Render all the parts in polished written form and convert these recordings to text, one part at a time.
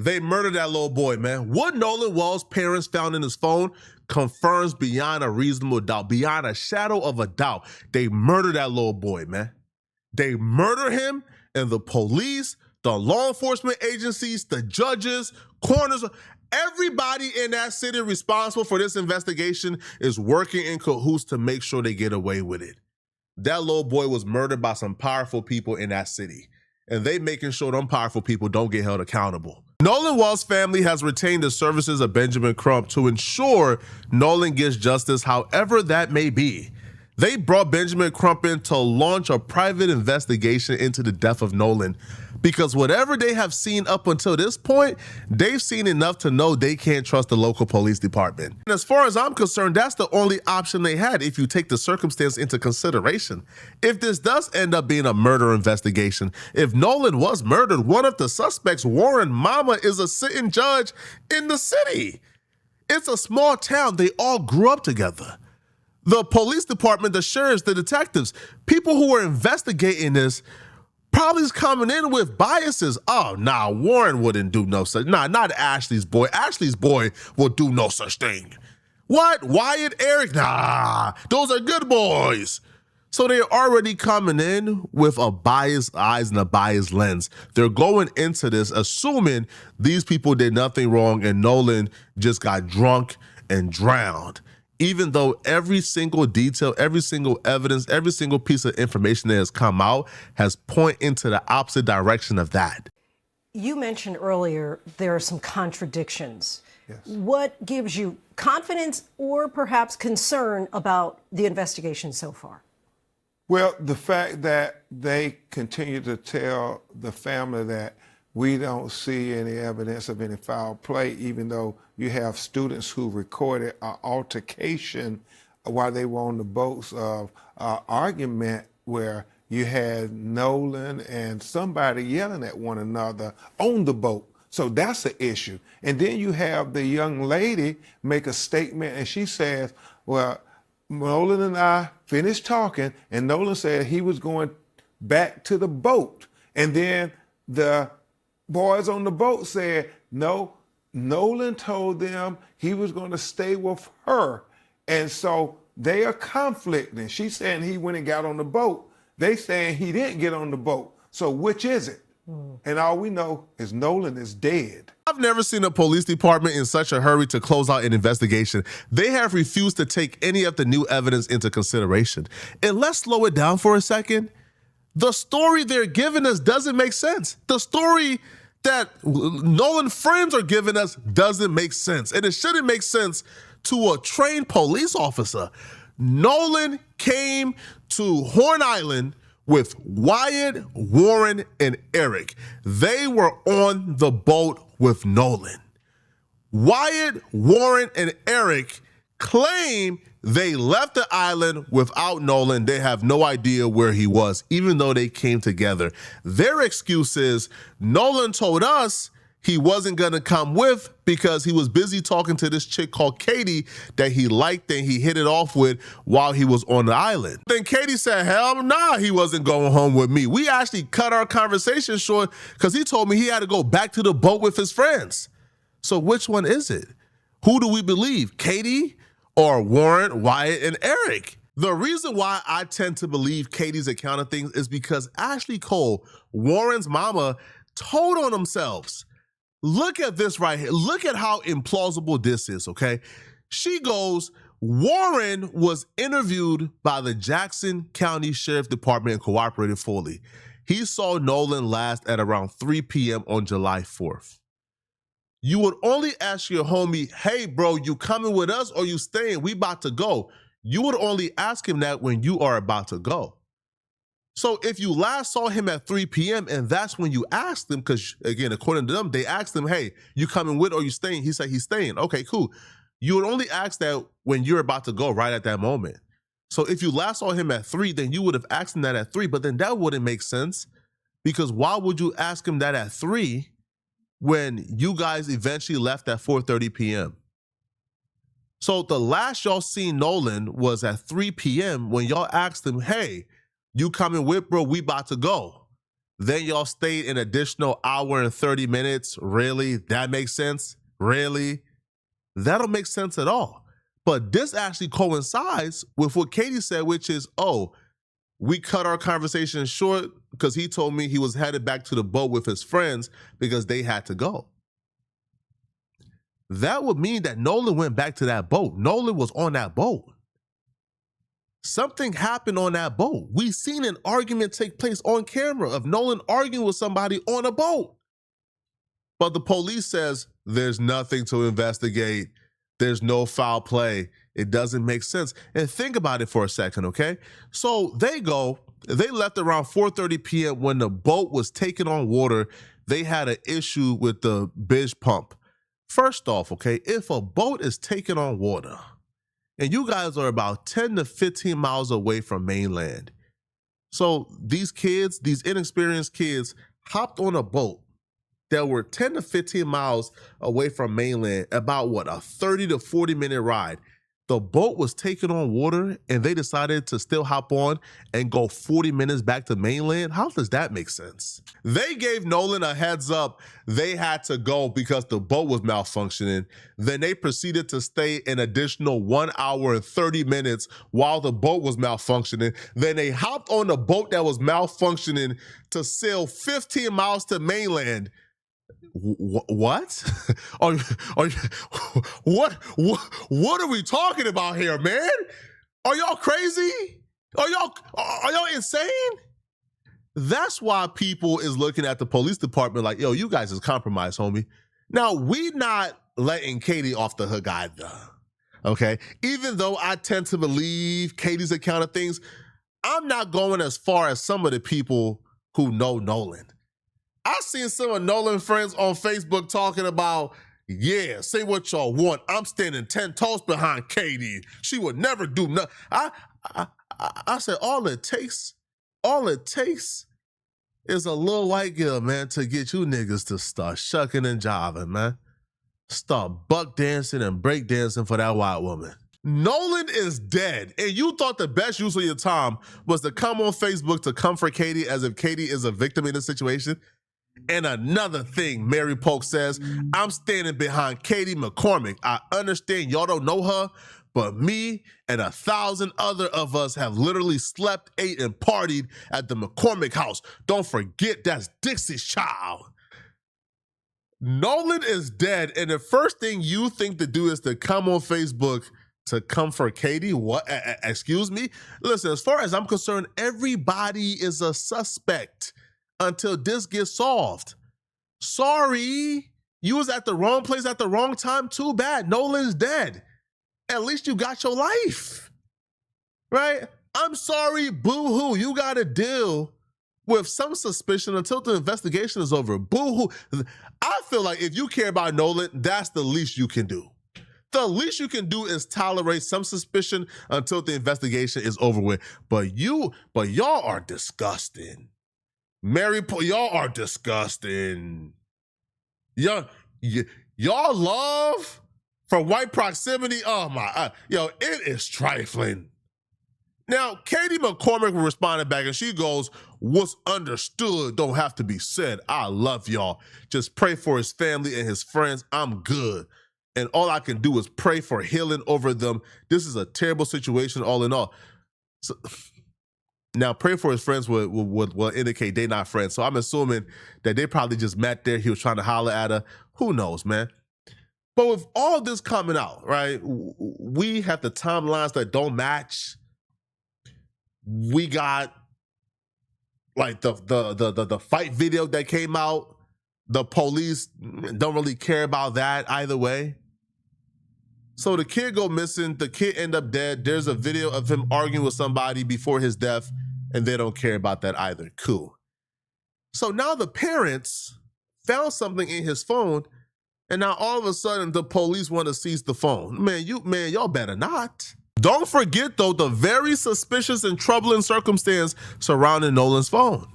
They murdered that little boy, man. What Nolan Wall's parents found in his phone confirms beyond a reasonable doubt, beyond a shadow of a doubt, they murdered that little boy, man. They murder him, and the police, the law enforcement agencies, the judges, coroners, everybody in that city responsible for this investigation is working in cahoots to make sure they get away with it. That little boy was murdered by some powerful people in that city, and they making sure them powerful people don't get held accountable. Nolan Wall's family has retained the services of Benjamin Crump to ensure Nolan gets justice, however that may be. They brought Benjamin Crump in to launch a private investigation into the death of Nolan, because whatever they have seen up until this point, they've seen enough to know they can't trust the local police department. And as far as I'm concerned, that's the only option they had if you take the circumstance into consideration. If this does end up being a murder investigation, if Nolan was murdered, one of the suspects, Warren Mama, is a sitting judge in the city. It's a small town. They all grew up together. The police department, the sheriffs, the detectives, people who were investigating this probably is coming in with biases. Oh, nah, Warren wouldn't do no such. Nah, not Ashley's boy. Ashley's boy will do no such thing. What? Wyatt, Eric? Nah, those are good boys. So they're already coming in with a biased eyes and a biased lens. They're going into this assuming these people did nothing wrong and Nolan just got drunk and drowned, even though every single detail, every single evidence, every single piece of information that has come out has pointed into the opposite direction of that. You mentioned earlier there are some contradictions. Yes. What gives you confidence or perhaps concern about the investigation so far? Well, the fact that they continue to tell the family that we don't see any evidence of any foul play, even though you have students who recorded an altercation while they were on the boats of argument where you had Nolan and somebody yelling at one another on the boat. So that's the issue. And then you have the young lady make a statement and she says, well, Nolan and I finished talking and Nolan said he was going back to the boat. And then the boys on the boat said, no, Nolan told them he was going to stay with her. And so they are conflicting. She's saying he went and got on the boat. They saying he didn't get on the boat. So which is it? And all we know is Nolan is dead. I've never seen a police department in such a hurry to close out an investigation. They have refused to take any of the new evidence into consideration. And let's slow it down for a second. The story they're giving us doesn't make sense. The story that Nolan friends are giving us doesn't make sense. And it shouldn't make sense to a trained police officer. Nolan came to Horn Island with Wyatt, Warren, and Eric. They were on the boat with Nolan. Wyatt, Warren, and Eric claim they left the island without Nolan. They have no idea where he was, even though they came together. Their excuse is Nolan told us he wasn't gonna come with because he was busy talking to this chick called Katie that he liked and he hit it off with while he was on the island. Then Katie said, hell nah, he wasn't going home with me. We actually cut our conversation short because he told me he had to go back to the boat with his friends. So which one is it? Who do we believe, Katie or Warren, Wyatt, and Eric? The reason why I tend to believe Katie's account of things is because Ashley Cole, Warren's mama, told on themselves. Look at this right here. Look at how implausible this is, okay? She goes, Warren was interviewed by the Jackson County Sheriff Department and cooperated fully. He saw Nolan last at around 3 p.m. on July 4th. You would only ask your homie, hey bro, you coming with us or you staying? We about to go. You would only ask him that when you are about to go. So if you last saw him at 3 p.m. and that's when you asked him, because again, according to them, they asked him, hey, you coming with or you staying? He said he's staying. Okay, cool. You would only ask that when you're about to go right at that moment. So if you last saw him at 3, then you would have asked him that at 3, but then that wouldn't make sense because why would you ask him that at 3 when you guys eventually left at 4:30 p.m.? So the last y'all seen Nolan was at 3 p.m. when y'all asked him, hey, you coming with, bro? We about to go. Then y'all stayed an additional hour and 30 minutes. Really? That makes sense? Really? That don't make sense at all. But this actually coincides with what Katie said, which is, oh, we cut our conversation short because he told me he was headed back to the boat with his friends because they had to go. That would mean that Nolan went back to that boat. Nolan was on that boat. Something happened on that boat. We seen an argument take place on camera of Nolan arguing with somebody on a boat. But the police says there's nothing to investigate. There's no foul play. It doesn't make sense. And think about it for a second, okay? So they left around 4:30 p.m. when the boat was taking on water. They had an issue with the bilge pump. First off, okay, if a boat is taking on water and you guys are about 10 to 15 miles away from mainland, so these kids, these inexperienced kids, hopped on a boat that were 10 to 15 miles away from mainland, about what, a 30 to 40 minute ride. The boat was taking on water and they decided to still hop on and go 40 minutes back to mainland. How does that make sense? They gave Nolan a heads up they had to go because the boat was malfunctioning. Then they proceeded to stay an additional 1 hour and 30 minutes while the boat was malfunctioning. Then they hopped on the boat that was malfunctioning to sail 15 miles to mainland. What? What are we talking about here, man? Are y'all crazy? Are y'all insane? That's why people is looking at the police department like, yo, you guys is compromised, homie. Now, we not letting Katie off the hook either, okay? Even though I tend to believe Katie's account of things, I'm not going as far as some of the people who know Nolan. I seen some of Nolan friends on Facebook talking about, yeah, say what y'all want. I'm standing 10 toes behind Katie. She would never do nothing. I said, all it takes is a little white girl, man, to get you niggas to start shucking and jiving, man. Start buck dancing and break dancing for that white woman. Nolan is dead, and you thought the best use of your time was to come on Facebook to comfort Katie as if Katie is a victim in this situation. And another thing, Mary Polk says, I'm standing behind Katie McCormick. I understand y'all don't know her, but me and 1,000 other of us have literally slept, ate, and partied at the McCormick house. Don't forget that's Dixie's child. Nolan is dead, and the first thing you think to do is to come on Facebook to comfort Katie. What? Excuse me? Listen, as far as I'm concerned, everybody is a suspect until this gets solved. Sorry, you was at the wrong place at the wrong time. Too bad. Nolan's dead. At least you got your life, right? I'm sorry, boo-hoo. You got to deal with some suspicion until the investigation is over. Boo-hoo. I feel like if you care about Nolan, that's the least you can do. The least you can do is tolerate some suspicion until the investigation is over with. But y'all are disgusting. Y'all are disgusting. Y'all love for white proximity. Oh my, it is trifling. Now, Katie McCormick responded back and she goes, what's understood don't have to be said. I love y'all. Just pray for his family and his friends. I'm good. And all I can do is pray for healing over them. This is a terrible situation all in all. So, now, pray for his friends will indicate they're not friends. So I'm assuming that they probably just met there. He was trying to holler at her. Who knows, man? But with all this coming out, right, we have the timelines that don't match. We got like the fight video that came out. The police don't really care about that either way. So the kid go missing, the kid end up dead. There's a video of him arguing with somebody before his death, and they don't care about that either. Cool. So now the parents found something in his phone, and now all of a sudden the police want to seize the phone. Man, y'all better not. Don't forget though, the very suspicious and troubling circumstance surrounding Nolan's phone.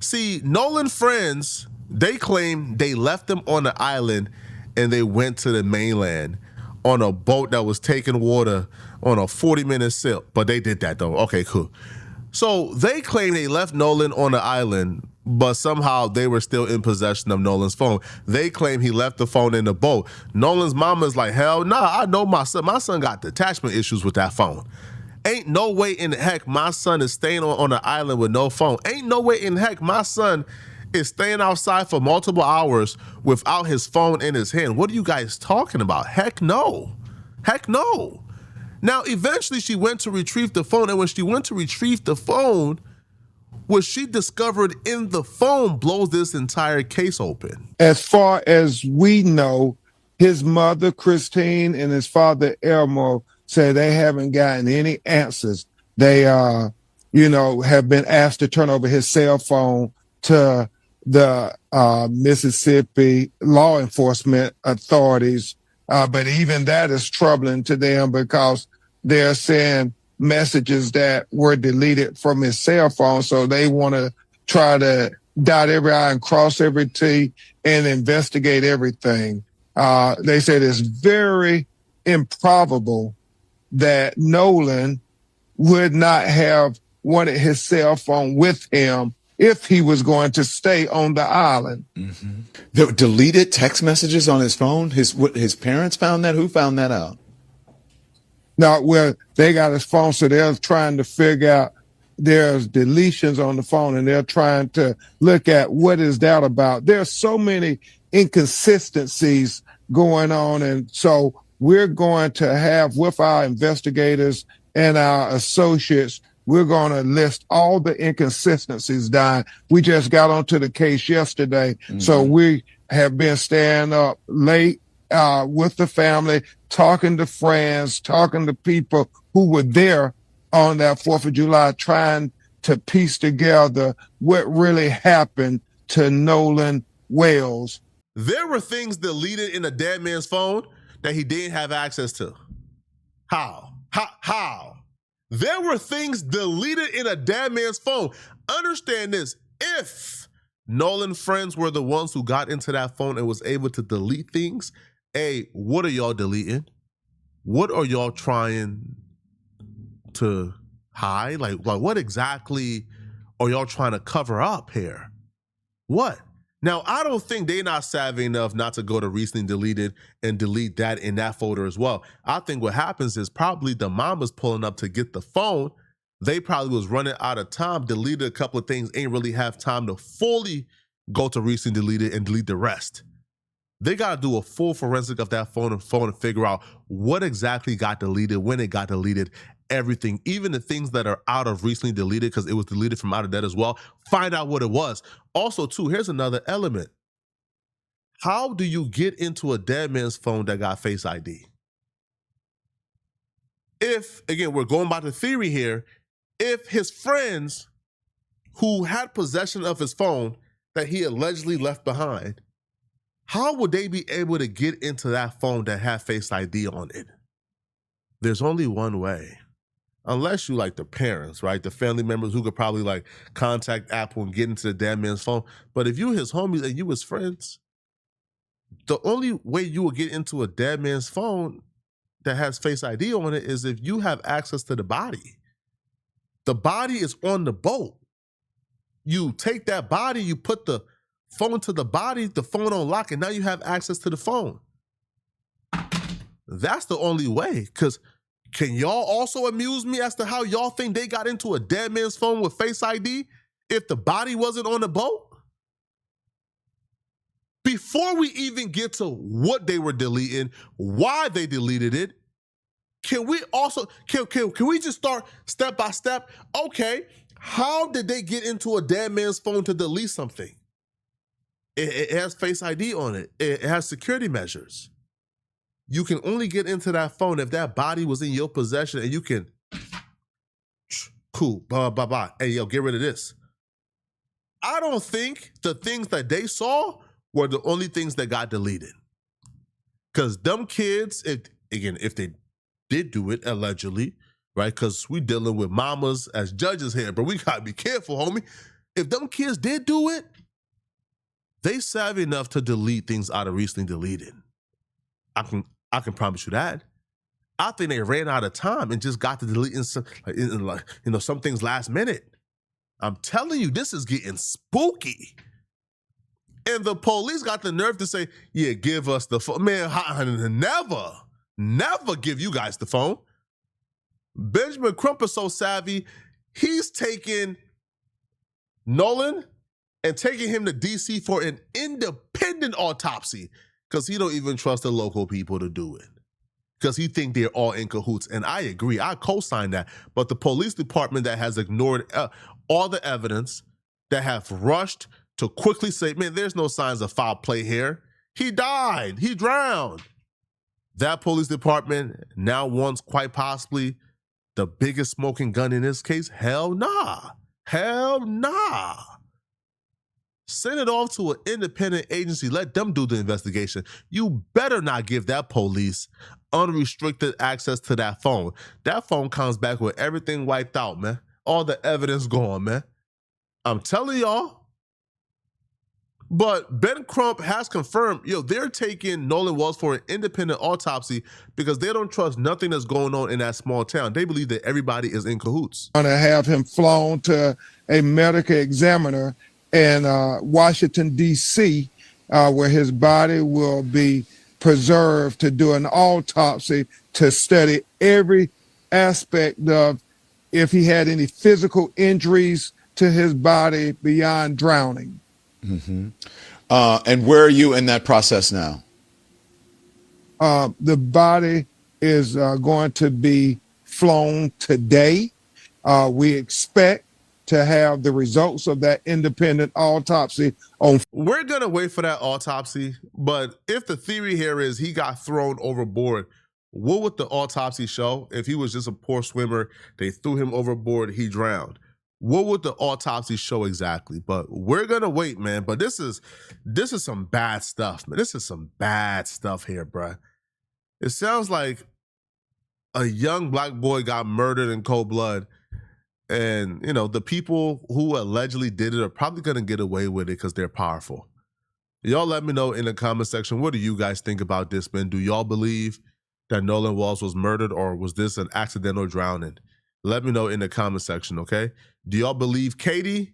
See, Nolan friends, they claim they left him on the island and they went to the mainland on a boat that was taking water on a 40-minute sail. But they did that though. Okay, cool. So they claim they left Nolan on the island, but somehow they were still in possession of Nolan's phone. They claim he left the phone in the boat. Nolan's mama is like, hell nah, I know my son. My son got detachment issues with that phone. Ain't no way in heck my son is staying on the island with no phone. Ain't no way in heck my son is staying outside for multiple hours without his phone in his hand. What are you guys talking about? Heck no. Heck no. Now, eventually she went to retrieve the phone, and when she went to retrieve the phone, what she discovered in the phone blows this entire case open. As far as we know, his mother, Christine, and his father, Elmo, say they haven't gotten any answers. They, have been asked to turn over his cell phone to the Mississippi law enforcement authorities. But even that is troubling to them because they're saying messages that were deleted from his cell phone. So they want to try to dot every I and cross every T and investigate everything. They said it's very improbable that Nolan would not have wanted his cell phone with him if he was going to stay on the island. Mm-hmm. The deleted text messages on his phone? His parents found that? Who found that out? No, well, they got his phone, so they're trying to figure out there's deletions on the phone, and they're trying to look at what is that about. There's so many inconsistencies going on, and so we're going to have, with our investigators and our associates, we're going to list all the inconsistencies down. We just got onto the case yesterday, so we have been staying up late with the family, talking to friends, talking to people who were there on that 4th of July, trying to piece together what really happened to Nolan Wales. There were things deleted in a dead man's phone that he didn't have access to. How? There were things deleted in a dead man's phone. Understand this. If Nolan friends were the ones who got into that phone and was able to delete things, what are y'all deleting? What are y'all trying to hide? Like what exactly are y'all trying to cover up here? What? Now, I don't think they're not savvy enough not to go to recently deleted and delete that in that folder as well. I think what happens is probably the mama's pulling up to get the phone. They probably was running out of time, deleted a couple of things, ain't really have time to fully go to recently deleted and delete the rest. They got to do a full forensic of that phone and figure out what exactly got deleted, when it got deleted, everything, even the things that are out of recently deleted because it was deleted from out of that as well. Find out what it was. Also, too, here's another element. How do you get into a dead man's phone that got Face ID? If, again, we're going by the theory here, if his friends who had possession of his phone that he allegedly left behind, how would they be able to get into that phone that had Face ID on it? There's only one way. Unless you like the parents, right? The family members who could probably like contact Apple and get into the dead man's phone. But if you his homies and you his friends, the only way you will get into a dead man's phone that has Face ID on it is if you have access to the body. The body is on the boat. You take that body, you put the phone to the body, the phone on lock, and now you have access to the phone. That's the only way, because can y'all also amuse me as to how y'all think they got into a dead man's phone with Face ID if the body wasn't on the boat? Before we even get to what they were deleting, why they deleted it, can we also, can we just start step by step? Okay, how did they get into a dead man's phone to delete something? It has Face ID on it. It has security measures. You can only get into that phone if that body was in your possession and you can, cool, blah. Hey, yo, get rid of this. I don't think the things that they saw were the only things that got deleted. Because them kids, if they did do it, allegedly, right? Because we dealing with mamas as judges here, but we gotta be careful, homie. If them kids did do it, they savvy enough to delete things out of recently deleted. I can promise you that. I think they ran out of time and just got to deleting some things last minute. I'm telling you, this is getting spooky. And the police got the nerve to say, yeah, give us the phone. Man, never give you guys the phone. Benjamin Crump is so savvy, he's taking Nolan and taking him to DC for an independent autopsy because he don't even trust the local people to do it. Because he think they're all in cahoots. And I agree, I co-sign that. But the police department that has ignored all the evidence, that have rushed to quickly say, man, there's no signs of foul play here. He died, he drowned. That police department now wants quite possibly the biggest smoking gun in this case? Hell nah. Hell nah. Send it off to an independent agency. Let them do the investigation. You better not give that police unrestricted access to that phone. That phone comes back with everything wiped out, man. All the evidence gone, man. I'm telling y'all. But Ben Crump has confirmed, they're taking Nolan Walls for an independent autopsy because they don't trust nothing that's going on in that small town. They believe that everybody is in cahoots. Going to have him flown to a medical examiner in Washington, D.C., where his body will be preserved to do an autopsy to study every aspect of if he had any physical injuries to his body beyond drowning. Mm-hmm. And where are you in that process now? The body is going to be flown today. We expect to have the results of that independent autopsy on. We're going to wait for that autopsy, but if the theory here is he got thrown overboard, what would the autopsy show? If he was just a poor swimmer, they threw him overboard, he drowned. What would the autopsy show exactly? But we're going to wait, man. But this is some bad stuff, man. This is some bad stuff here, bruh. It sounds like a young black boy got murdered in cold blood. And, the people who allegedly did it are probably going to get away with it because they're powerful. Y'all let me know in the comment section, what do you guys think about this, man? Do y'all believe that Nolan Walls was murdered, or was this an accidental drowning? Let me know in the comment section, okay? Do y'all believe Katie,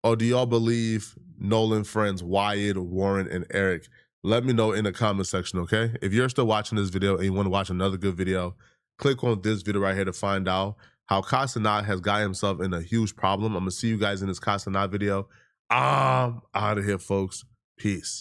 or do y'all believe Nolan friends Wyatt, Warren, and Eric? Let me know in the comment section, okay? If you're still watching this video and you want to watch another good video, click on this video right here to find out how Casanat has got himself in a huge problem. I'm going to see you guys in this Casanat video. I'm out of here, folks. Peace.